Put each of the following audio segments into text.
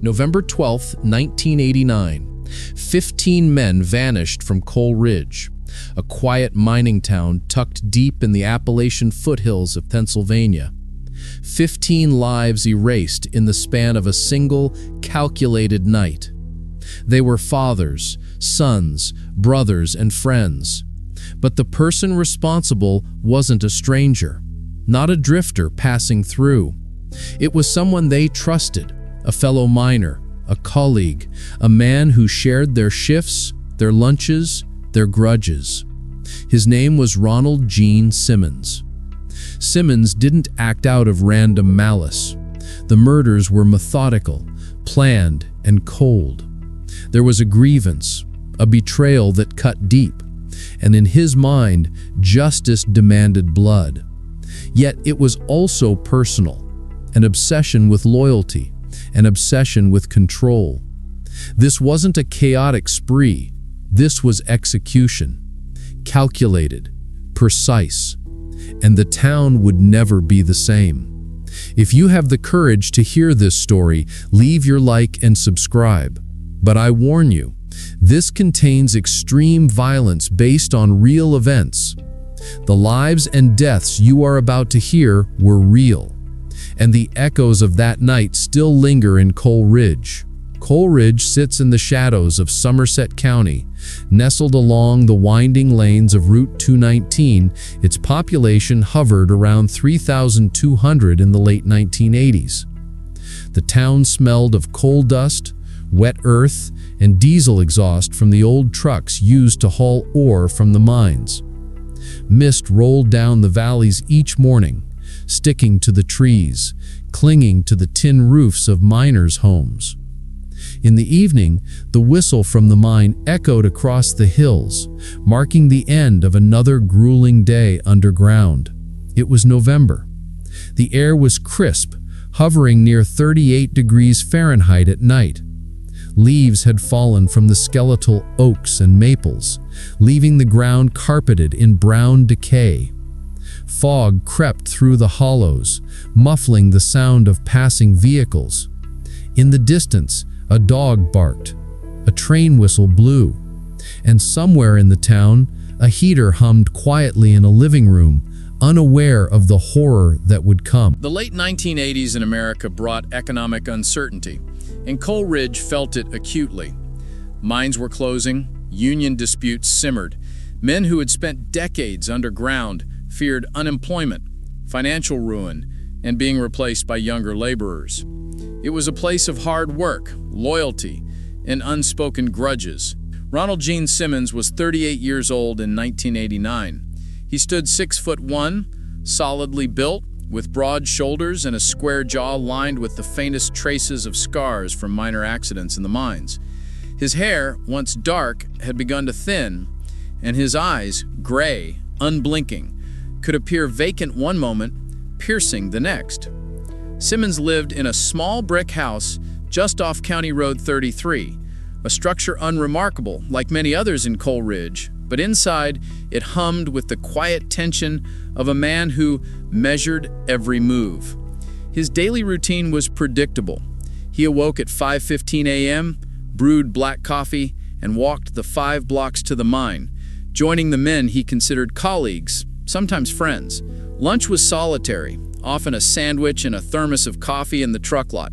November 12, 1989. 15 men vanished from Coal Ridge, a quiet mining town tucked deep in the Appalachian foothills of Pennsylvania. 15 lives erased in the span of a single, calculated night. They were fathers, sons, brothers, and friends. But the person responsible wasn't a stranger, not a drifter passing through. It was someone they trusted, a fellow miner, a colleague, a man who shared their shifts, their lunches, their grudges. His name was Ronald Gene Simmons. Simmons didn't act out of random malice. The murders were methodical, planned, and cold. There was a grievance, a betrayal that cut deep, and in his mind, justice demanded blood. Yet it was also personal, an obsession with loyalty, an obsession with control. This wasn't a chaotic spree. This was execution, calculated, precise, and the town would never be the same. If you have the courage to hear this story, leave your like and subscribe. But I warn you, this contains extreme violence based on real events. The lives and deaths you are about to hear were real, and the echoes of that night still linger in Coal Ridge. Coal Ridge sits in the shadows of Somerset County, nestled along the winding lanes of Route 219. Its population hovered around 3,200 in the late 1980s. The town smelled of coal dust, wet earth, and diesel exhaust from the old trucks used to haul ore from the mines. Mist rolled down the valleys each morning, sticking to the trees, clinging to the tin roofs of miners' homes. In the evening, the whistle from the mine echoed across the hills, marking the end of another grueling day underground. It was November. The air was crisp, hovering near 38 degrees Fahrenheit at night. Leaves had fallen from the skeletal oaks and maples, leaving the ground carpeted in brown decay. Fog crept through the hollows, muffling the sound of passing vehicles. In the distance, a dog barked, a train whistle blew, and somewhere in the town, a heater hummed quietly in a living room, unaware of the horror that would come. The late 1980s in America brought economic uncertainty, and Coal Ridge felt it acutely. Mines were closing, union disputes simmered. Men who had spent decades underground feared unemployment, financial ruin, and being replaced by younger laborers. It was a place of hard work, loyalty, and unspoken grudges. Ronald Gene Simmons was 38 years old in 1989. He stood 6'1", solidly built, with broad shoulders and a square jaw lined with the faintest traces of scars from minor accidents in the mines. His hair, once dark, had begun to thin, and his eyes, gray, unblinking, could appear vacant one moment, piercing the next. Simmons lived in a small brick house just off County Road 33, a structure unremarkable, like many others in Coal Ridge, but inside it hummed with the quiet tension of a man who measured every move. His daily routine was predictable. He awoke at 5:15 a.m., brewed black coffee, and walked the 5 blocks to the mine, joining the men he considered colleagues, sometimes friends. Lunch was solitary, often a sandwich and a thermos of coffee in the truck lot.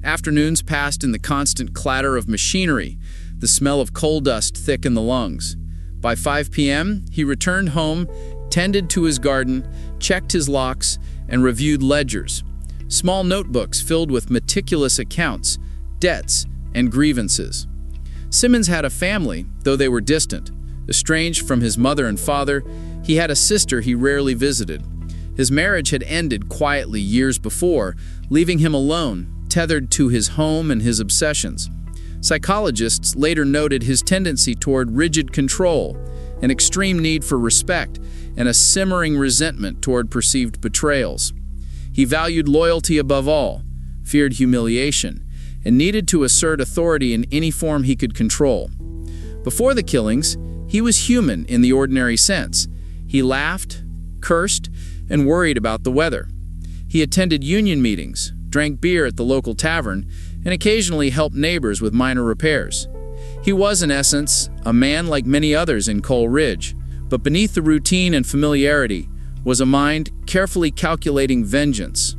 Afternoons passed in the constant clatter of machinery, the smell of coal dust thick in the lungs. By 5 p.m., he returned home, tended to his garden, checked his locks, and reviewed ledgers, small notebooks filled with meticulous accounts, debts, and grievances. Simmons had a family, though they were distant. Estranged from his mother and father, he had a sister he rarely visited. His marriage had ended quietly years before, leaving him alone, tethered to his home and his obsessions. Psychologists later noted his tendency toward rigid control, an extreme need for respect, and a simmering resentment toward perceived betrayals. He valued loyalty above all, feared humiliation, and needed to assert authority in any form he could control. Before the killings, he was human in the ordinary sense. He laughed, cursed, and worried about the weather. He attended union meetings, drank beer at the local tavern, and occasionally helped neighbors with minor repairs. He was, in essence, a man like many others in Coal Ridge, but beneath the routine and familiarity was a mind carefully calculating vengeance.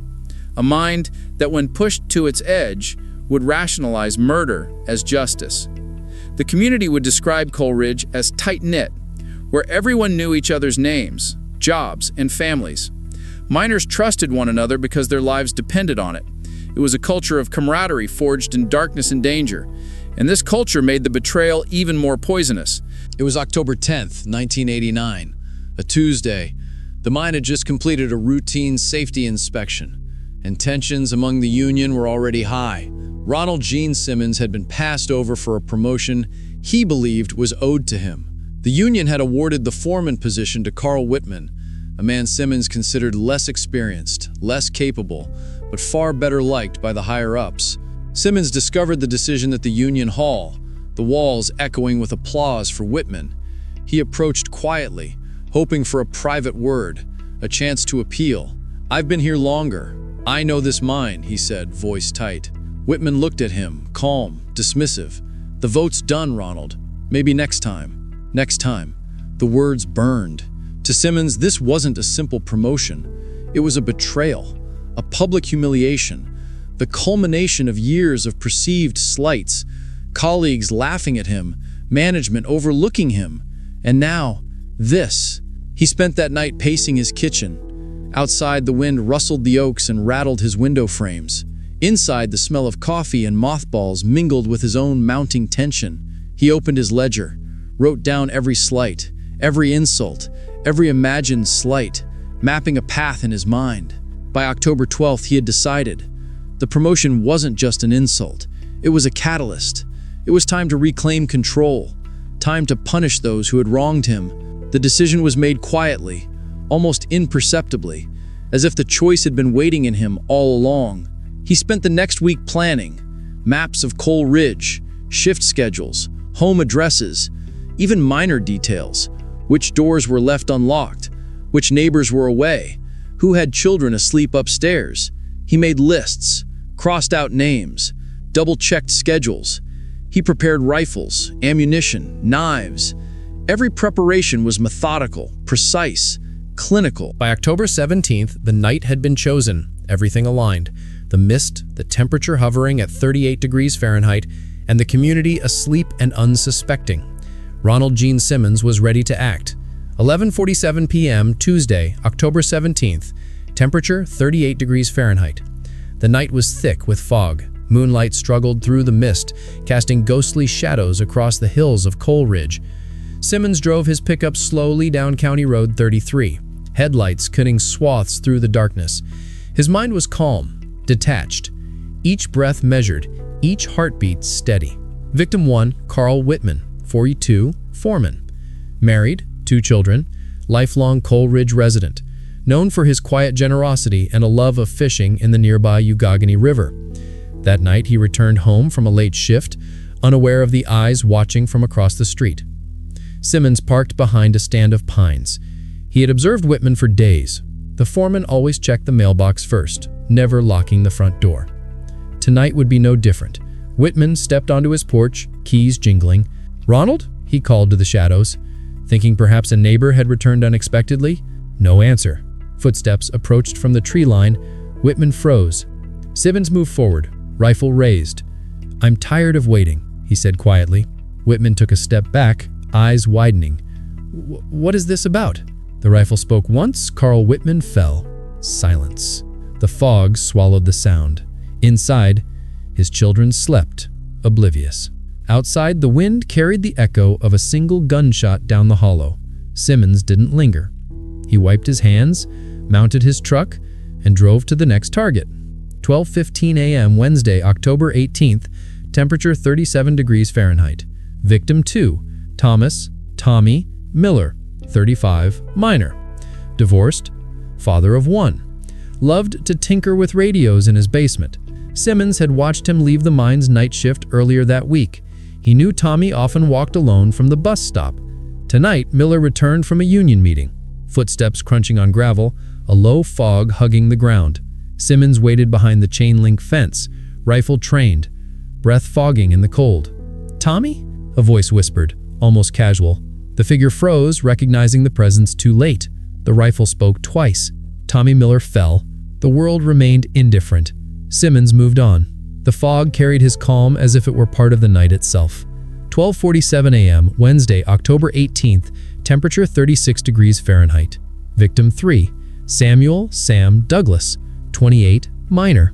A mind that, when pushed to its edge, would rationalize murder as justice. The community would describe Coal Ridge as tight-knit, where everyone knew each other's names, jobs, and families. Miners trusted one another because their lives depended on it. It was a culture of camaraderie forged in darkness and danger, and this culture made the betrayal even more poisonous. It was October 10th, 1989, a Tuesday. The mine had just completed a routine safety inspection, and tensions among the union were already high. Ronald Gene Simmons had been passed over for a promotion he believed was owed to him. The union had awarded the foreman position to Carl Whitman, a man Simmons considered less experienced, less capable, but far better liked by the higher-ups. Simmons discovered the decision at the Union Hall, the walls echoing with applause for Whitman. He approached quietly, hoping for a private word, a chance to appeal. "I've been here longer. I know this mine," he said, voice tight. Whitman looked at him, calm, dismissive. "The vote's done, Ronald. Maybe next time." Next time. The words burned. To Simmons, this wasn't a simple promotion. It was a betrayal, a public humiliation, the culmination of years of perceived slights, colleagues laughing at him, management overlooking him. And now, this. He spent that night pacing his kitchen. Outside, the wind rustled the oaks and rattled his window frames. Inside, the smell of coffee and mothballs mingled with his own mounting tension. He opened his ledger, wrote down every slight, every insult, every imagined slight, mapping a path in his mind. By October 12th, he had decided. The promotion wasn't just an insult. It was a catalyst. It was time to reclaim control, time to punish those who had wronged him. The decision was made quietly, almost imperceptibly, as if the choice had been waiting in him all along. He spent the next week planning, maps of Coal Ridge, shift schedules, home addresses, even minor details, which doors were left unlocked, which neighbors were away, who had children asleep upstairs. He made lists, crossed out names, double-checked schedules. He prepared rifles, ammunition, knives. Every preparation was methodical, precise, clinical. By October 17th, the night had been chosen, everything aligned. The mist, the temperature hovering at 38 degrees Fahrenheit, and the community asleep and unsuspecting. Ronald Gene Simmons was ready to act. 11:47 p.m. Tuesday, October 17th, temperature 38 degrees Fahrenheit. The night was thick with fog. Moonlight struggled through the mist, casting ghostly shadows across the hills of Coal Ridge. Simmons drove his pickup slowly down County Road 33, headlights cutting swaths through the darkness. His mind was calm, detached, each breath measured, each heartbeat steady. Victim 1, Carl Whitman, 42, foreman. Married, 2 children, lifelong Coal Ridge resident, known for his quiet generosity and a love of fishing in the nearby Ugaugany River. That night, he returned home from a late shift, unaware of the eyes watching from across the street. Simmons parked behind a stand of pines. He had observed Whitman for days. The foreman always checked the mailbox first, never locking the front door. Tonight would be no different. Whitman stepped onto his porch, keys jingling. "Ronald?" he called to the shadows. Thinking perhaps a neighbor had returned unexpectedly? No answer. Footsteps approached from the tree line. Whitman froze. Simmons moved forward, rifle raised. "I'm tired of waiting," he said quietly. Whitman took a step back, eyes widening. What is this about?" The rifle spoke once. Carl Whitman fell. Silence. The fog swallowed the sound. Inside, his children slept, oblivious. Outside, the wind carried the echo of a single gunshot down the hollow. Simmons didn't linger. He wiped his hands, mounted his truck, and drove to the next target. 12:15 a.m. Wednesday, October 18th, temperature 37 degrees Fahrenheit. Victim 2, Tommy Miller, 35, minor. Divorced, father of 1. Loved to tinker with radios in his basement. Simmons had watched him leave the mine's night shift earlier that week. He knew Tommy often walked alone from the bus stop. Tonight, Miller returned from a union meeting. Footsteps crunching on gravel, a low fog hugging the ground. Simmons waited behind the chain-link fence, rifle trained, breath fogging in the cold. "Tommy?" a voice whispered, almost casual. The figure froze, recognizing the presence too late. The rifle spoke twice. Tommy Miller fell. The world remained indifferent. Simmons moved on. The fog carried his calm as if it were part of the night itself. 12:47 a.m., Wednesday, October 18th, temperature 36 degrees Fahrenheit. Victim 3, Samuel Sam Douglas, 28, minor.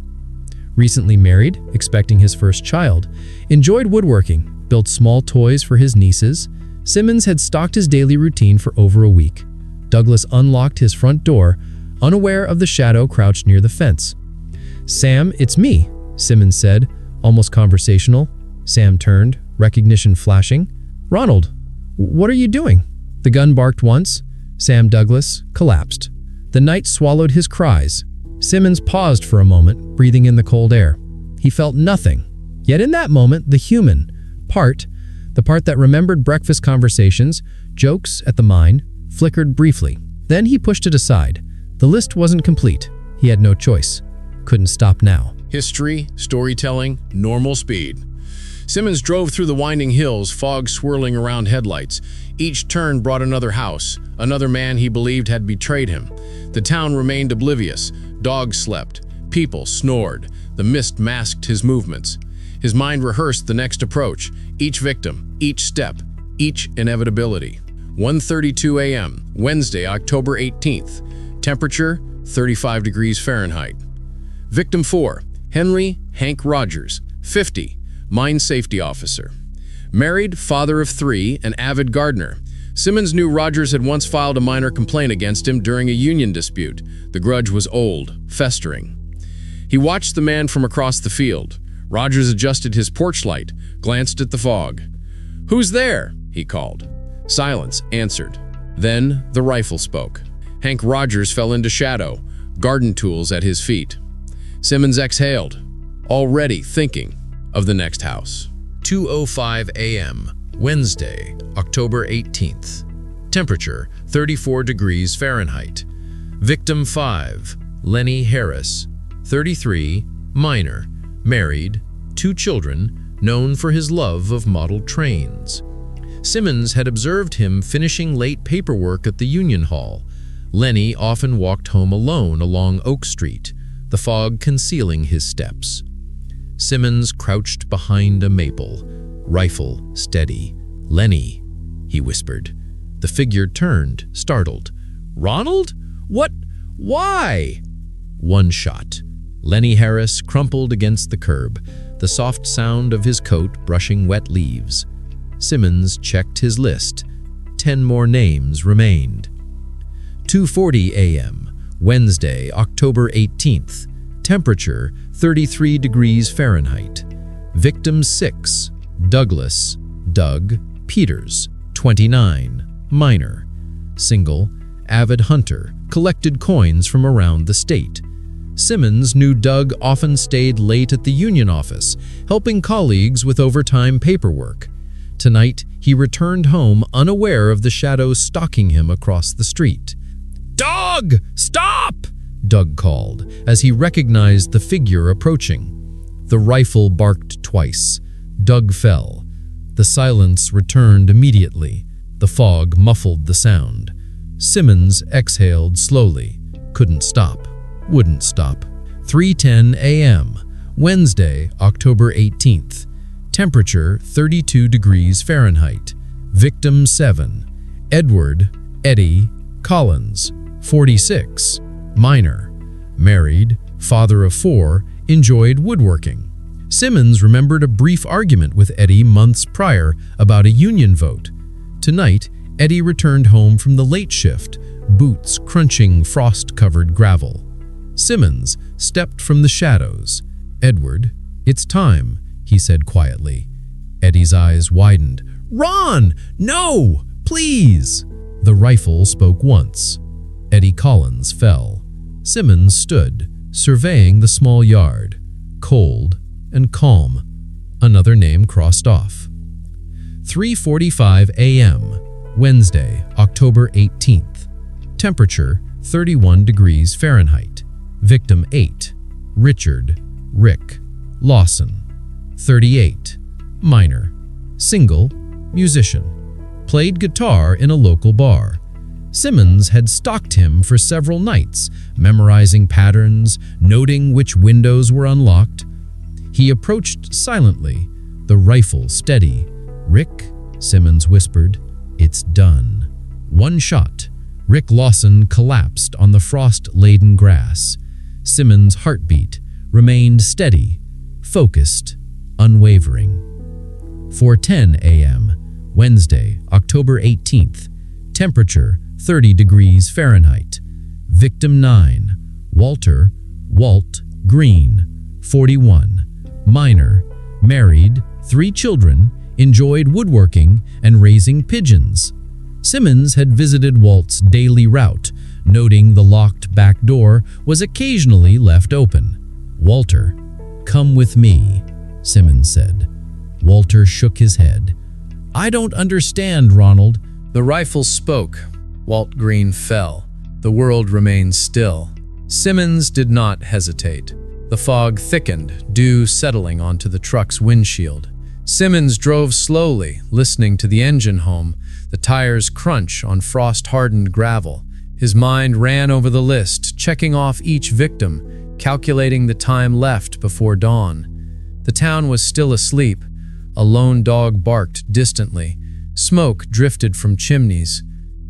Recently married, expecting his first child. Enjoyed woodworking, built small toys for his nieces. Simmons had stalked his daily routine for over a week. Douglas unlocked his front door, unaware of the shadow crouched near the fence. "Sam, it's me," Simmons said, almost conversational. Sam turned, recognition flashing. "Ronald, what are you doing?" The gun barked once. Sam Douglas collapsed. The night swallowed his cries. Simmons paused for a moment, breathing in the cold air. He felt nothing. Yet in that moment, the human part, the part that remembered breakfast conversations, jokes at the mine, flickered briefly. Then he pushed it aside. The list wasn't complete. He had no choice. Couldn't stop now. History, storytelling, normal speed. Simmons drove through the winding hills, fog swirling around headlights. Each turn brought another house, another man he believed had betrayed him. The town remained oblivious. Dogs slept. People snored. The mist masked his movements. His mind rehearsed the next approach, each victim, each step, each inevitability. 1:32 a.m., Wednesday, October 18th. Temperature, 35 degrees Fahrenheit. Victim 4, Henry Hank Rogers, 50, mine safety officer. Married, father of 3, an avid gardener. Simmons knew Rogers had once filed a minor complaint against him during a union dispute. The grudge was old, festering. He watched the man from across the field. Rogers adjusted his porch light, glanced at the fog. "Who's there?" he called. Silence answered. Then the rifle spoke. Hank Rogers fell into shadow, garden tools at his feet. Simmons exhaled, already thinking of the next house. 2:05 a.m., Wednesday, October 18th. Temperature, 34 degrees Fahrenheit. Victim 5, Lenny Harris, 33, minor, married, 2 children, known for his love of model trains. Simmons had observed him finishing late paperwork at the Union Hall. Lenny often walked home alone along Oak Street, the fog concealing his steps. Simmons crouched behind a maple, rifle steady. "Lenny," he whispered. The figure turned, startled. "Ronald? What? Why?" One shot. Lenny Harris crumpled against the curb, the soft sound of his coat brushing wet leaves. Simmons checked his list. 10 more names remained. 2:40 a.m., Wednesday, October 18th. Temperature, 33 degrees Fahrenheit. Victim 6, Douglas, Doug Peters, 29, minor. Single, avid hunter, collected coins from around the state. Simmons knew Doug often stayed late at the union office, helping colleagues with overtime paperwork. Tonight, he returned home unaware of the shadows stalking him across the street. "Doug, stop!" Doug called as he recognized the figure approaching. The rifle barked twice. Doug fell. The silence returned immediately. The fog muffled the sound. Simmons exhaled slowly. Couldn't stop. Wouldn't stop. 3:10 a.m., Wednesday, October 18th. Temperature 32 degrees Fahrenheit. Victim 7, Edward Eddie Collins, 46, minor, married, father of 4, enjoyed woodworking. Simmons remembered a brief argument with Eddie months prior about a union vote. Tonight, Eddie returned home from the late shift, boots crunching frost-covered gravel. Simmons stepped from the shadows. "Edward, it's time," he said quietly. Eddie's eyes widened. "Ron! No! Please!" The rifle spoke once. Eddie Collins fell. Simmons stood, surveying the small yard, cold and calm. Another name crossed off. 3:45 a.m., Wednesday, October 18th. Temperature 31 degrees Fahrenheit. Victim 8, Richard Rick Lawson, 38, minor, single, musician, played guitar in a local bar. Simmons had stalked him for several nights, memorizing patterns, noting which windows were unlocked. He approached silently, the rifle steady. "Rick," Simmons whispered, "it's done." One shot. Rick Lawson collapsed on the frost-laden grass. Simmons' heartbeat remained steady, focused, unwavering. 4:10 a.m., Wednesday, October 18th. Temperature 30 degrees Fahrenheit. Victim 9, Walt Green, 41, minor, married, 3 children, enjoyed woodworking and raising pigeons. Simmons had visited Walt's daily route, noting the locked back door was occasionally left open. "Walter, come with me," Simmons said. Walter shook his head. "I don't understand, Ronald." The rifle spoke. Walt Green fell. The world remained still. Simmons did not hesitate. The fog thickened, dew settling onto the truck's windshield. Simmons drove slowly, listening to the engine hum, the tires crunch on frost-hardened gravel. His mind ran over the list, checking off each victim, calculating the time left before dawn. The town was still asleep. A lone dog barked distantly. Smoke drifted from chimneys.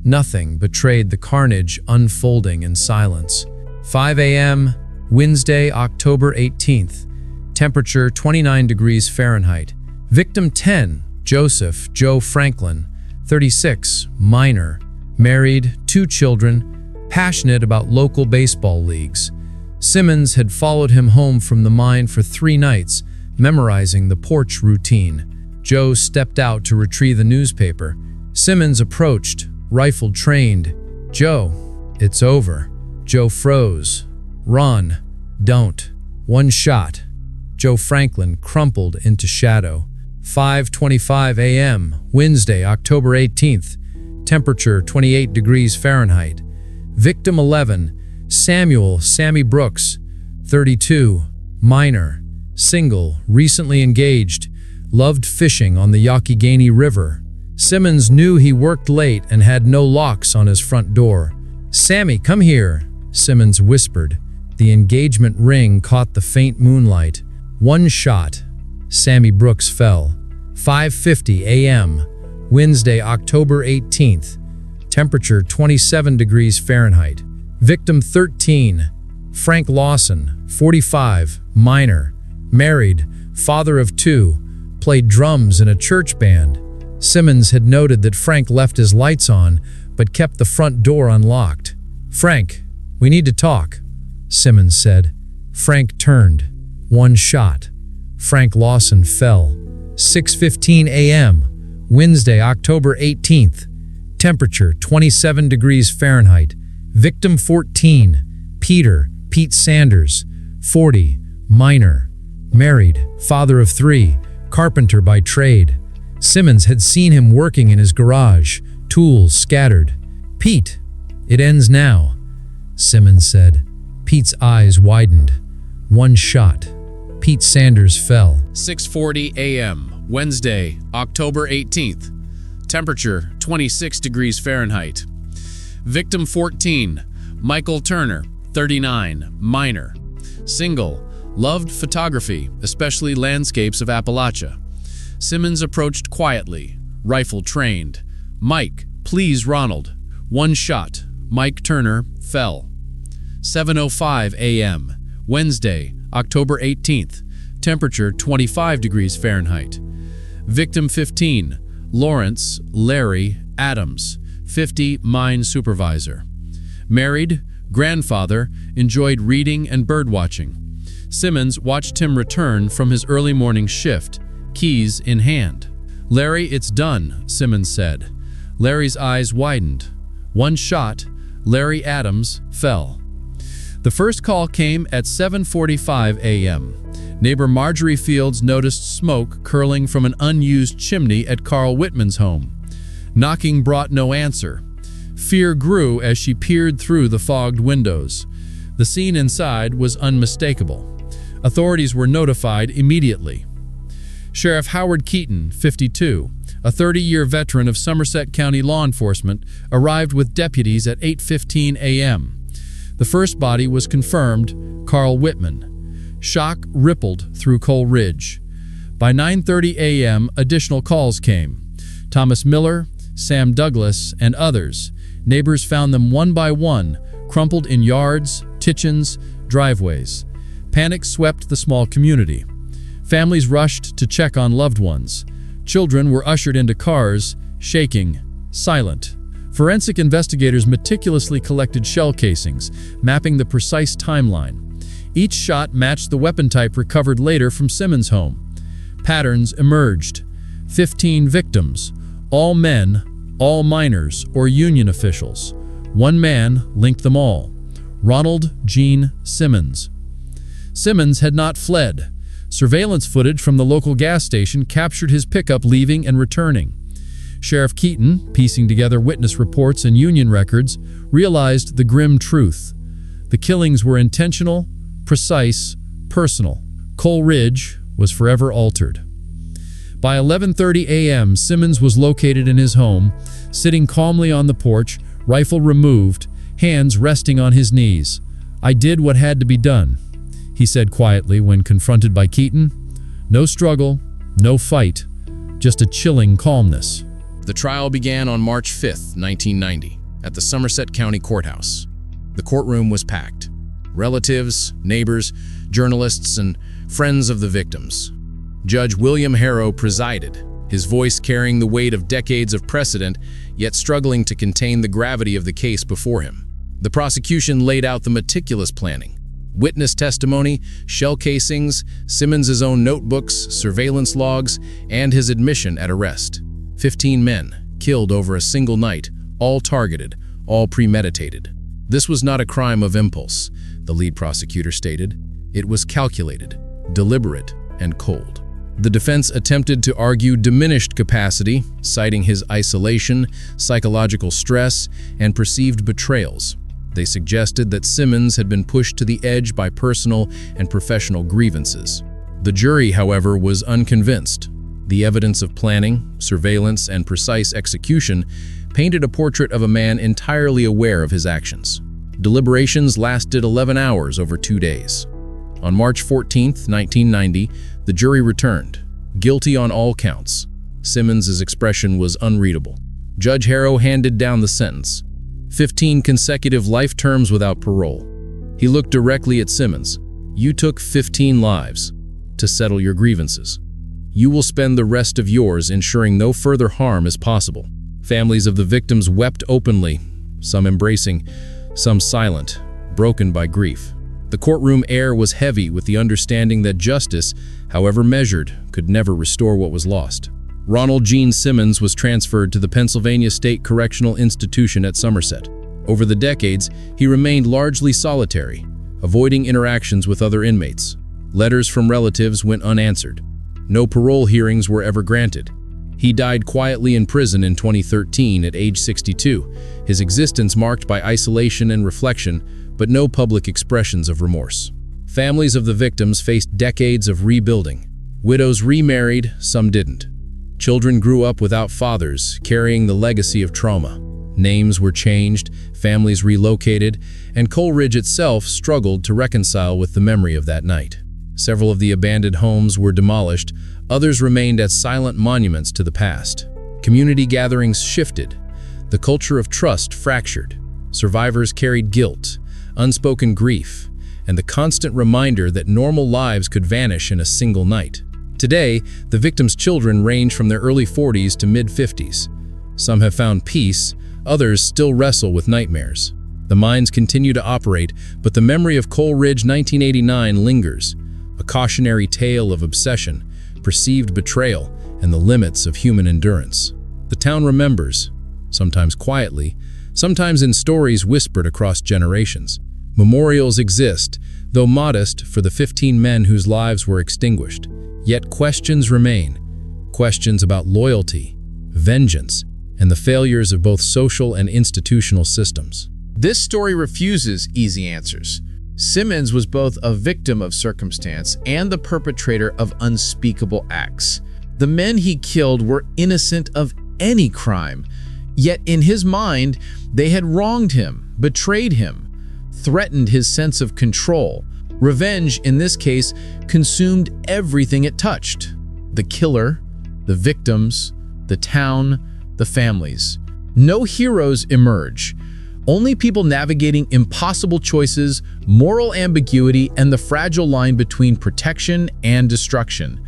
Nothing betrayed the carnage unfolding in silence. 5 a.m., Wednesday, October 18th. Temperature 29 degrees Fahrenheit. Victim 10, Joseph Joe Franklin, 36, minor, married, 2 children, passionate about local baseball leagues. Simmons had followed him home from the mine for 3 nights, memorizing the porch routine. Joe stepped out to retrieve the newspaper. Simmons approached, rifle trained. "Joe, it's over." Joe froze. "Run. Don't." One shot. Joe Franklin crumpled into shadow. 5:25 a.m., Wednesday, October 18th. Temperature 28 degrees Fahrenheit. Victim 11, Sammy Brooks, 32, minor, single, recently engaged, loved fishing on the Youghiogheny River. Simmons knew he worked late and had no locks on his front door. "Sammy, come here," Simmons whispered. The engagement ring caught the faint moonlight. One shot. Sammy Brooks fell. 5:50 a.m., Wednesday, October 18th. Temperature 27 degrees Fahrenheit. Victim 13, Frank Lawson, 45, minor, married, father of 2, played drums in a church band. Simmons had noted that Frank left his lights on, but kept the front door unlocked. "Frank, we need to talk," Simmons said. Frank turned. One shot. Frank Lawson fell. 6:15 a.m., Wednesday, October 18th. Temperature 27 degrees Fahrenheit. Victim 14, Pete Sanders, 40, minor, married, father of 3, carpenter by trade. Simmons had seen him working in his garage, tools scattered. "Pete, it ends now," Simmons said. Pete's eyes widened. One shot. Pete Sanders fell. 6:40 a.m., Wednesday, October 18th. Temperature 26 degrees Fahrenheit. Victim 14, Michael Turner, 39, minor, single, loved photography, especially landscapes of Appalachia. Simmons approached quietly, rifle trained. "Mike, please, Ronald." One shot. Mike Turner fell. 7:05 a.m., Wednesday, October 18th. Temperature 25 degrees Fahrenheit. Victim 15, Larry Adams, 50, mine supervisor. Married, grandfather, enjoyed reading and birdwatching. Simmons watched him return from his early morning shift, keys in hand. "Larry, it's done," Simmons said. Larry's eyes widened. One shot. Larry Adams fell. The first call came at 7:45 a.m. Neighbor Marjorie Fields noticed smoke curling from an unused chimney at Carl Whitman's home. Knocking brought no answer. Fear grew as she peered through the fogged windows. The scene inside was unmistakable. Authorities were notified immediately. Sheriff Howard Keaton, 52, a 30-year veteran of Somerset County law enforcement, arrived with deputies at 8:15 a.m. The first body was confirmed, Carl Whitman. Shock rippled through Coal Ridge. By 9:30 a.m., additional calls came. Thomas Miller, Sam Douglas, and others. Neighbors found them one by one, crumpled in yards, kitchens, driveways. Panic swept the small community. Families rushed to check on loved ones. Children were ushered into cars, shaking, silent. Forensic investigators meticulously collected shell casings, mapping the precise timeline. Each shot matched the weapon type recovered later from Simmons' home. Patterns emerged. 15 victims, all men, all minors or union officials. One man linked them all: Ronald Gene Simmons. Simmons had not fled. Surveillance footage from the local gas station captured his pickup leaving and returning. Sheriff Keaton, piecing together witness reports and union records, realized the grim truth. The killings were intentional, precise, personal. Coal Ridge was forever altered. By 11:30 a.m., Simmons was located in his home, sitting calmly on the porch, rifle removed, hands resting on his knees. "I did what had to be done," he said quietly when confronted by Keaton. No struggle, no fight, just a chilling calmness. The trial began on March 5, 1990, at the Somerset County Courthouse. The courtroom was packed. Relatives, neighbors, journalists, and friends of the victims. Judge William Harrow presided, his voice carrying the weight of decades of precedent, yet struggling to contain the gravity of the case before him. The prosecution laid out the meticulous planning. Witness testimony, shell casings, Simmons' own notebooks, surveillance logs, and his admission at arrest. 15 men, killed over a single night, all targeted, all premeditated. This was not a crime of impulse, the lead prosecutor stated. It was calculated, deliberate, and cold. The defense attempted to argue diminished capacity, citing his isolation, psychological stress, and perceived betrayals. They suggested that Simmons had been pushed to the edge by personal and professional grievances. The jury, however, was unconvinced. The evidence of planning, surveillance, and precise execution painted a portrait of a man entirely aware of his actions. Deliberations lasted 11 hours over 2 days. On March 14, 1990, the jury returned, guilty on all counts. Simmons' expression was unreadable. Judge Harrow handed down the sentence: 15 consecutive life terms without parole. He looked directly at Simmons. "You took 15 lives to settle your grievances. You will spend the rest of yours ensuring no further harm is possible." Families of the victims wept openly, some embracing, some silent, broken by grief. The courtroom air was heavy with the understanding that justice, however measured, could never restore what was lost. Ronald Gene Simmons was transferred to the Pennsylvania State Correctional Institution at Somerset. Over the decades, he remained largely solitary, avoiding interactions with other inmates. Letters from relatives went unanswered. No parole hearings were ever granted. He died quietly in prison in 2013 at age 62, his existence marked by isolation and reflection, but no public expressions of remorse. Families of the victims faced decades of rebuilding. Widows remarried, some didn't. Children grew up without fathers, carrying the legacy of trauma. Names were changed, families relocated, and Coal Ridge itself struggled to reconcile with the memory of that night. Several of the abandoned homes were demolished, others remained as silent monuments to the past. Community gatherings shifted. The culture of trust fractured. Survivors carried guilt, unspoken grief, and the constant reminder that normal lives could vanish in a single night. Today, the victims' children range from their early 40s to mid-50s. Some have found peace, others still wrestle with nightmares. The mines continue to operate, but the memory of Coal Ridge 1989 lingers, a cautionary tale of obsession, perceived betrayal, and the limits of human endurance. The town remembers, sometimes quietly, sometimes in stories whispered across generations. Memorials exist, though modest, for the 15 men whose lives were extinguished. Yet questions remain, questions about loyalty, vengeance, and the failures of both social and institutional systems. This story refuses easy answers. Simmons was both a victim of circumstance and the perpetrator of unspeakable acts. The men he killed were innocent of any crime, yet in his mind, they had wronged him, betrayed him, threatened his sense of control. Revenge, in this case, consumed everything it touched. The killer, the victims, the town, the families. No heroes emerge. Only people navigating impossible choices, moral ambiguity, and the fragile line between protection and destruction.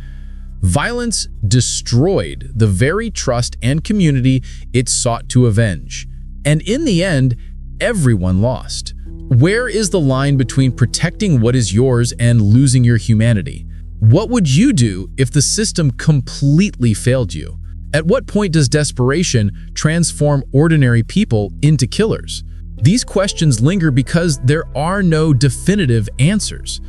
Violence destroyed the very trust and community it sought to avenge. And in the end, everyone lost. Where is the line between protecting what is yours and losing your humanity? What would you do if the system completely failed you? At what point does desperation transform ordinary people into killers? These questions linger because there are no definitive answers,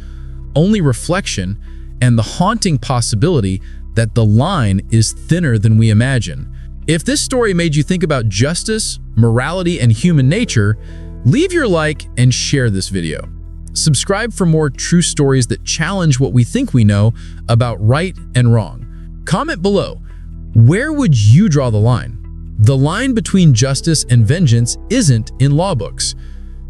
only reflection and the haunting possibility that the line is thinner than we imagine. If this story made you think about justice, morality, and human nature, leave your like and share this video. Subscribe for more true stories that challenge what we think we know about right and wrong. Comment below, where would you draw the line? The line between justice and vengeance isn't in law books.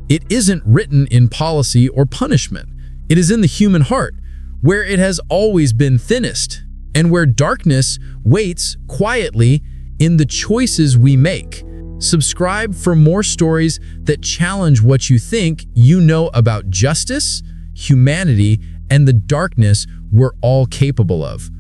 It isn't written in policy or punishment. It is in the human heart, where it has always been thinnest, and where darkness waits quietly in the choices we make. Subscribe for more stories that challenge what you think you know about justice, humanity, and the darkness we're all capable of.